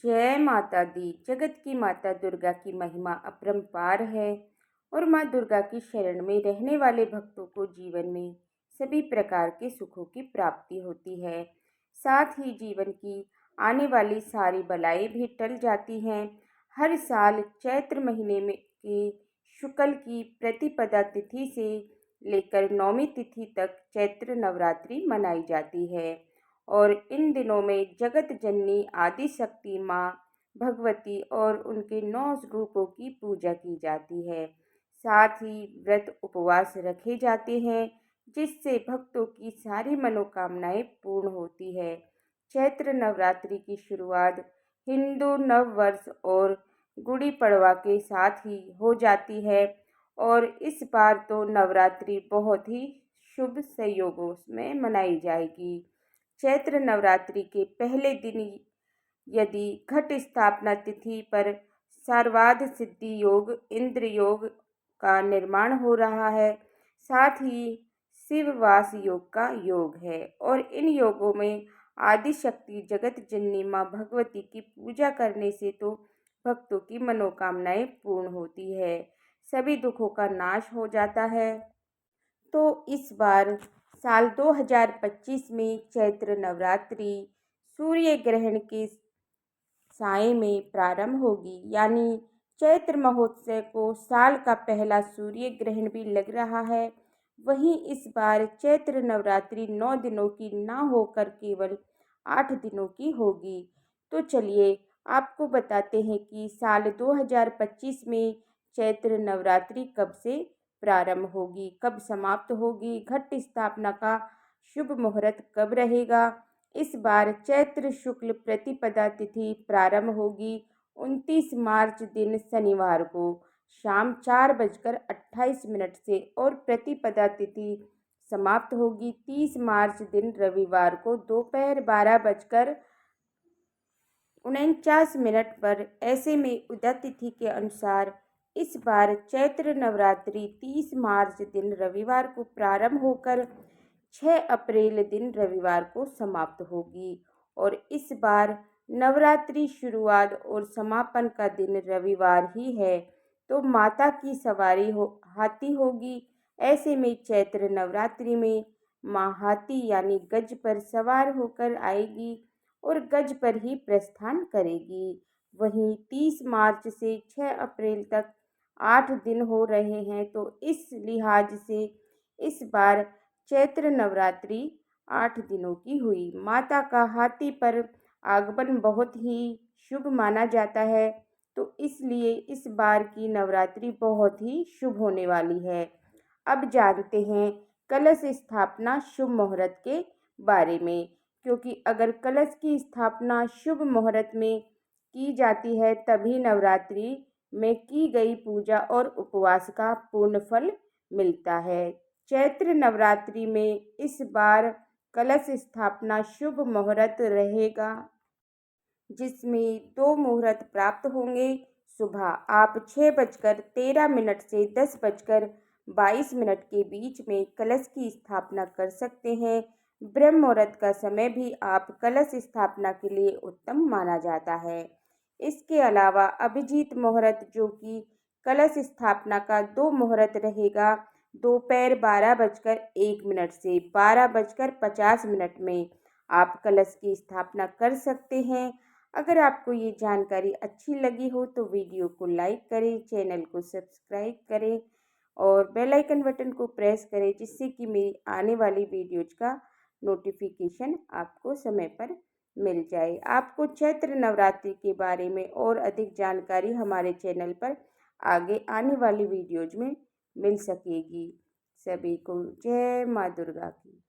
जय माता दी। जगत की माता दुर्गा की महिमा अपरंपार है और माँ दुर्गा की शरण में रहने वाले भक्तों को जीवन में सभी प्रकार के सुखों की प्राप्ति होती है। साथ ही जीवन की आने वाली सारी बलाएं भी टल जाती हैं। हर साल चैत्र महीने में के शुक्ल की प्रतिपदा तिथि से लेकर नौमी तिथि तक चैत्र नवरात्रि मनाई जाती है और इन दिनों में जगत जननी आदि शक्ति माँ भगवती और उनके 9 रूपों की पूजा की जाती है। साथ ही व्रत उपवास रखे जाते हैं जिससे भक्तों की सारी मनोकामनाएं पूर्ण होती है। चैत्र नवरात्रि की शुरुआत हिंदू नव वर्ष और गुड़ी पड़वा के साथ ही हो जाती है और इस बार तो नवरात्रि बहुत ही शुभ संयोगों में मनाई जाएगी। चैत्र नवरात्रि के पहले दिन यदि घट स्थापना तिथि पर सर्वार्थ सिद्धि योग इंद्र योग का निर्माण हो रहा है, साथ ही शिववास योग का योग है और इन योगों में आदि शक्ति जगत जननी माँ भगवती की पूजा करने से तो भक्तों की मनोकामनाएं पूर्ण होती है, सभी दुखों का नाश हो जाता है। तो इस बार साल 2025 में चैत्र नवरात्रि सूर्य ग्रहण के साए में प्रारंभ होगी, यानी चैत्र महोत्सव को साल का पहला सूर्य ग्रहण भी लग रहा है। वहीं इस बार चैत्र नवरात्रि 9 दिनों की ना होकर केवल 8 दिनों की होगी। तो चलिए आपको बताते हैं कि साल 2025 में चैत्र नवरात्रि कब से प्रारंभ होगी, कब समाप्त होगी, घट स्थापना का शुभ मुहूर्त कब रहेगा। इस बार चैत्र शुक्ल प्रतिपदा तिथि प्रारंभ होगी 29 मार्च दिन शनिवार को शाम 4:28 से और प्रतिपदा तिथि समाप्त होगी 30 मार्च दिन रविवार को दोपहर 12:49 पर। ऐसे में उदय तिथि के अनुसार इस बार चैत्र नवरात्रि 30 मार्च दिन रविवार को प्रारंभ होकर 6 अप्रैल दिन रविवार को समाप्त होगी और इस बार नवरात्रि शुरुआत और समापन का दिन रविवार ही है, तो माता की सवारी हाथी होगी। ऐसे में चैत्र नवरात्रि में माँ हाथी यानी गज पर सवार होकर आएगी और गज पर ही प्रस्थान करेगी। वहीं 30 मार्च से 6 अप्रैल तक 8 दिन हो रहे हैं, तो इस लिहाज से इस बार चैत्र नवरात्रि 8 दिनों की हुई। माता का हाथी पर आगमन बहुत ही शुभ माना जाता है, तो इसलिए इस बार की नवरात्रि बहुत ही शुभ होने वाली है। अब जानते हैं कलश स्थापना शुभ मुहूर्त के बारे में, क्योंकि अगर कलश की स्थापना शुभ मुहूर्त में की जाती है तभी नवरात्रि में की गई पूजा और उपवास का पूर्ण फल मिलता है। चैत्र नवरात्रि में इस बार कलश स्थापना शुभ मुहूर्त रहेगा, जिसमें 2 मुहूर्त प्राप्त होंगे। सुबह आप 6:13 से 10:22 के बीच में कलश की स्थापना कर सकते हैं। ब्रह्म मुहूर्त का समय भी आप कलश स्थापना के लिए उत्तम माना जाता है। इसके अलावा अभिजीत मुहूर्त, जो कि कलश स्थापना का 2 मुहूर्त रहेगा, दोपहर 12:01 से 12:50 में आप कलश की स्थापना कर सकते हैं। अगर आपको ये जानकारी अच्छी लगी हो तो वीडियो को लाइक करें, चैनल को सब्सक्राइब करें और बेल आइकन बटन को प्रेस करें, जिससे कि मेरी आने वाली वीडियोज का नोटिफिकेशन आपको समय पर मिल जाए। आपको चैत्र नवरात्रि के बारे में और अधिक जानकारी हमारे चैनल पर आगे आने वाली वीडियोज में मिल सकेगी। सभी को जय माँ दुर्गा की।